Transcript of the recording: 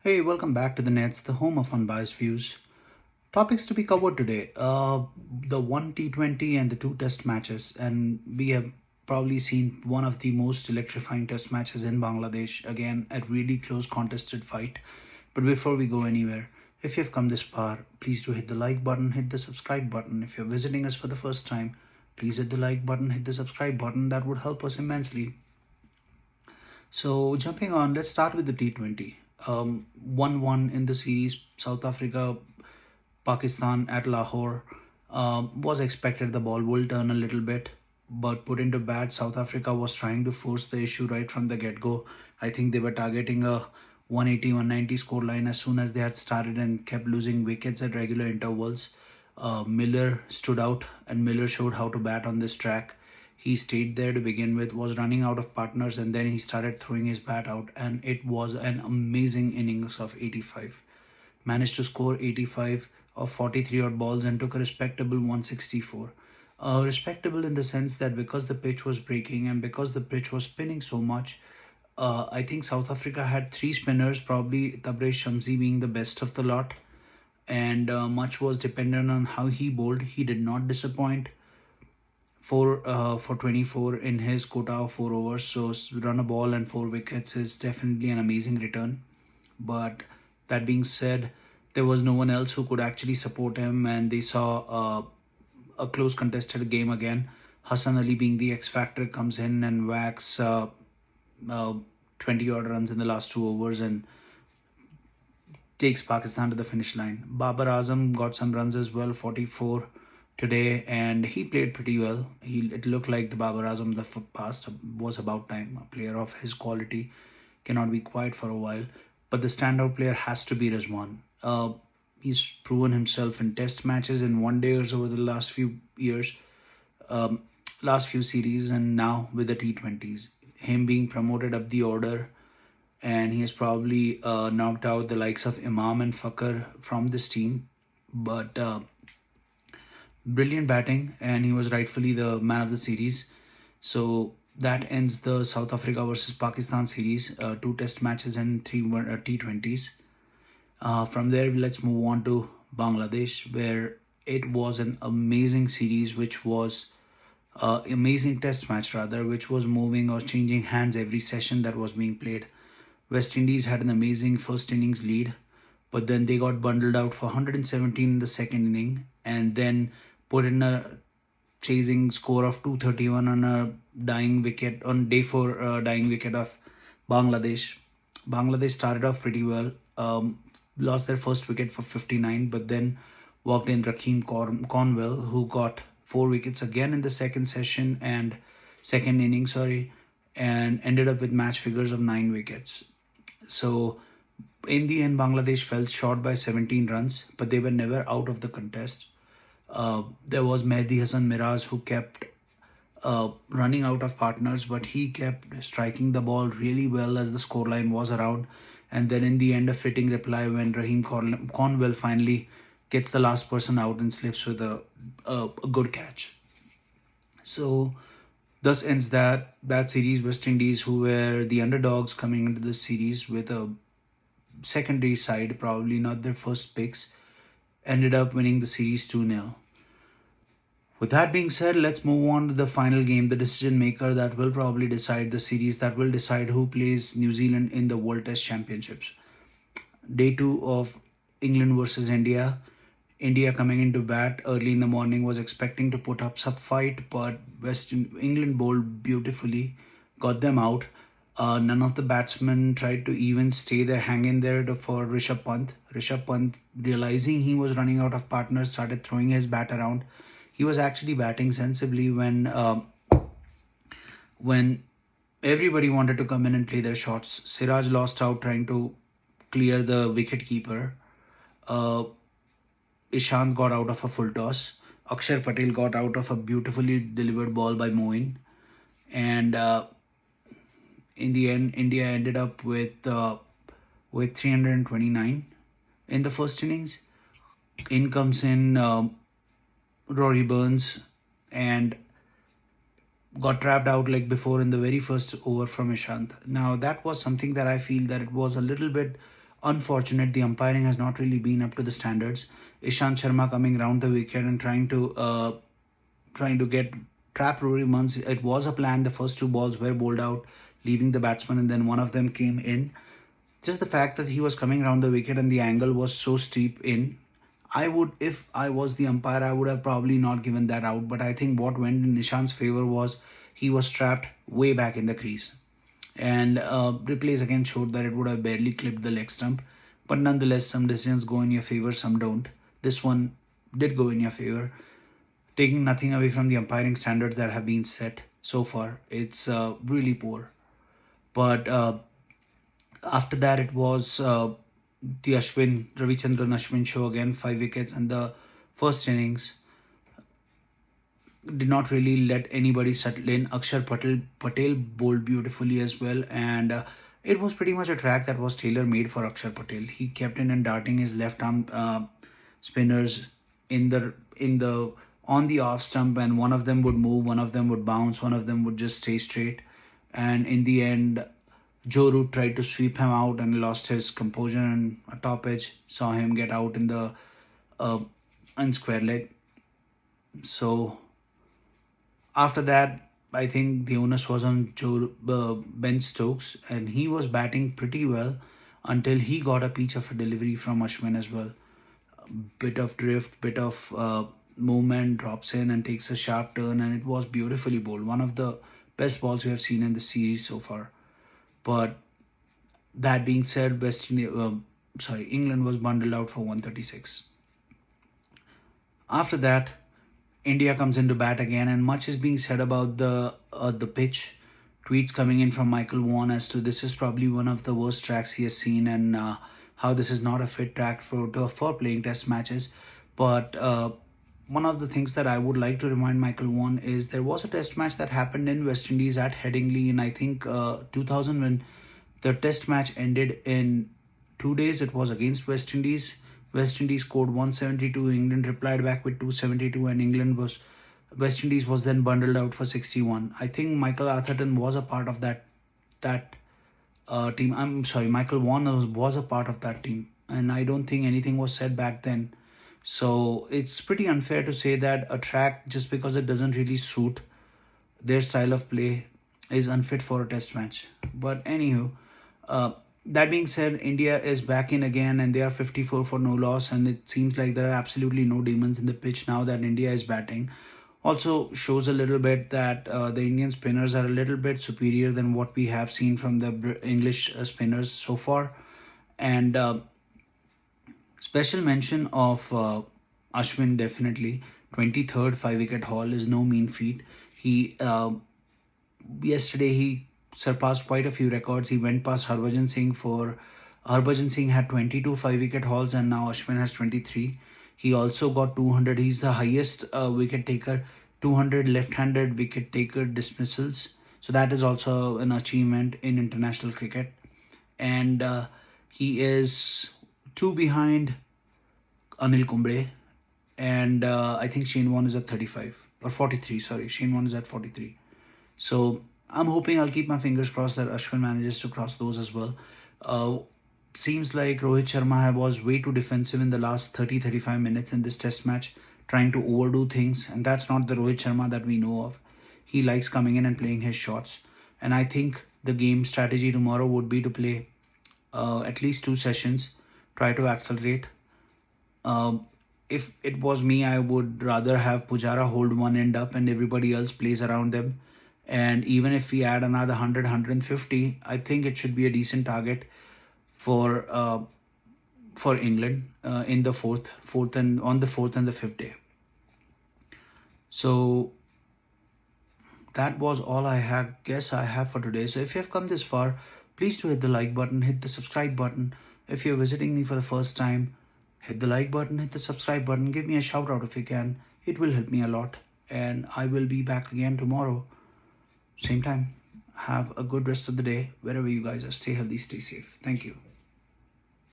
Hey, welcome back to the Nets, the home of unbiased views. Topics to be covered today: the one T20 and the two Test matches, and we have probably seen one of the most electrifying Test matches in Bangladesh. Again, a really close, contested fight. But before we go anywhere, if you've come this far, please do hit the like button, hit the subscribe button. If you're visiting us for the first time, please hit the like button, hit the subscribe button. That would help us immensely. So jumping on, let's start with the T20. 1-1 in the series. South Africa, Pakistan at Lahore. Was expected the ball will turn a little bit, but put into bat, South Africa was trying to force the issue right from the get-go. I think they were targeting a 180, 190 score line as soon as they had started and kept losing wickets at regular intervals. Miller stood out and Miller showed how to bat on this track. He stayed there to begin with, was running out of partners, and then he started throwing his bat out, and it was an amazing innings of 85. Managed to score 85 of 43 odd balls and took a respectable 164. Respectable in the sense that because the pitch was breaking and because the pitch was spinning so much, I think South Africa had three spinners, probably Tabraiz Shamsi being the best of the lot, and much was dependent on how he bowled. He did not disappoint for 24 in his quota of 4 overs. So run a ball and 4 wickets is definitely an amazing return. But that being said, there was no one else who could actually support him, and they saw a close contested game again. Hassan Ali, being the X factor, comes in and whacks 20 odd runs in the last 2 overs and takes Pakistan to the finish line. Babar Azam got some runs as well, 44 today, and he played pretty well. It looked like the Babar Azam the past was about time. A player of his quality cannot be quiet for a while, but the standout player has to be Rizwan. He's proven himself in Test matches and one days over the last few years, um, last few series, and now with the T20s. Him being promoted up the order, and he has probably knocked out the likes of Imam and Fakar from this team. But brilliant batting, and he was rightfully the man of the series. So that ends the South Africa versus Pakistan series, two Test matches and three T20s. From there, let's move on to Bangladesh, where it was an amazing series, which was amazing Test match rather, which was moving or changing hands every session that was being played. West Indies had an amazing first innings lead, but then they got bundled out for 117 in the second inning, and then put in a chasing score of 231 on a dying wicket on day four, dying wicket of Bangladesh. Bangladesh started off pretty well, lost their first wicket for 59, but then walked in Raheem Cornwell, who got 4 wickets again in the second session and second inning, sorry, and ended up with match figures of 9 wickets. So in the end, Bangladesh fell short by 17 runs, but they were never out of the contest. There was Mehdi Hassan Miraz, who kept running out of partners, but he kept striking the ball really well as the scoreline was around. And then in the end, a fitting reply when Raheem Cornwell finally gets the last person out and slips with a good catch. So thus ends that series. West Indies, who were the underdogs coming into this series with a secondary side, probably not their first picks, ended up winning the series 2-0. With that being said, let's move on to the final game, the decision maker that will probably decide the series, that will decide who plays New Zealand in the World Test Championships. Day two of England versus India. India coming into bat early in the morning was expecting to put up some fight, but England bowled beautifully, got them out. None of the batsmen tried to even stay there, hang in there for Rishabh Pant. Rishabh Pant, realizing he was running out of partners, started throwing his bat around. He was actually batting sensibly when everybody wanted to come in and play their shots. Siraj lost out trying to clear the wicket keeper. Uh, Ishant got out of a full toss. Akshar Patel got out of a beautifully delivered ball by Moin. And in the end, India ended up with 329 in the first innings. In comes in Rory Burns and got trapped out like before in the very first over from Ishant. Now that was something that I feel that it was a little bit unfortunate. The umpiring has not really been up to the standards. Ishant Sharma coming round the wicket and trying to get trap Rory Munns. It was a plan. The first two balls were bowled out, leaving the batsman, and then one of them came in. Just the fact that he was coming around the wicket and the angle was so steep in, I would, if I was the umpire, I would have probably not given that out. But I think what went in Nishant's favor was he was trapped way back in the crease. And replays again showed that it would have barely clipped the leg stump. But nonetheless, some decisions go in your favor, some don't. This one did go in your favor. Taking nothing away from the umpiring standards that have been set so far, it's really poor. But after that, it was the Ravichandran Ashwin show again, 5 wickets, and the first innings did not really let anybody settle in. Patel bowled beautifully as well, and it was pretty much a track that was tailor made for Akshar Patel. He kept in and darting his left arm spinners in the on the off stump, and one of them would move, one of them would bounce, one of them would just stay straight. And in the end, Joe Root tried to sweep him out and lost his composure, and a top edge saw him get out in the unsquare leg. So after that, I think the onus was on Ben Stokes, and he was batting pretty well until he got a peach of a delivery from Ashwin as well. Bit of drift, bit of movement, drops in and takes a sharp turn, and it was beautifully bowled. One of the best balls we have seen in the series so far. But that being said, England was bundled out for 136. After that, India comes into bat again, and much is being said about the pitch. Tweets coming in from Michael Vaughan as to this is probably one of the worst tracks he has seen, and how this is not a fit track for playing test matches. But one of the things that I would like to remind Michael Vaughan is there was a test match that happened in West Indies at Headingley in, I think, 2000, when the test match ended in 2 days. It was against West Indies. West Indies scored 172. England replied back with 272, and West Indies was then bundled out for 61. I think Michael Atherton was a part of that team. I'm sorry, Michael Vaughan was a part of that team, and I don't think anything was said back then. So it's pretty unfair to say that a track, just because it doesn't really suit their style of play, is unfit for a test match. But anywho, that being said, India is back in again, and they are 54 for no loss, and it seems like there are absolutely no demons in the pitch now that India is batting. Also shows a little bit that the Indian spinners are a little bit superior than what we have seen from the English spinners so far. And special mention of Ashwin, definitely. 23rd 5 wicket haul is no mean feat. Yesterday he surpassed quite a few records. He went past Harbhajan Singh had 22 5 wicket hauls, and now Ashwin has 23. He also got 200. He's the highest wicket taker, 200 left-handed wicket taker dismissals. So that is also an achievement in international cricket. And he is 2 behind Anil Kumble, and I think Shane Warne is at 35 or 43. Sorry, Shane Warne is at 43. So I'm hoping, I'll keep my fingers crossed that Ashwin manages to cross those as well. Seems like Rohit Sharma was way too defensive in the last 30-35 minutes in this test match, trying to overdo things, and that's not the Rohit Sharma that we know of. He likes coming in and playing his shots, and I think the game strategy tomorrow would be to play at least 2 sessions, try to accelerate. If it was me, I would rather have Pujara hold one end up and everybody else plays around them. And even if we add another 100, 150, I think it should be a decent target for England in the fourth and the fifth day. So that was all I have for today. So if you have come this far, please do hit the like button, hit the subscribe button. If you're visiting me for the first time, hit the like button, hit the subscribe button, give me a shout out if you can. It will help me a lot. And I will be back again tomorrow, same time. Have a good rest of the day wherever you guys are. Stay healthy, stay safe. Thank you.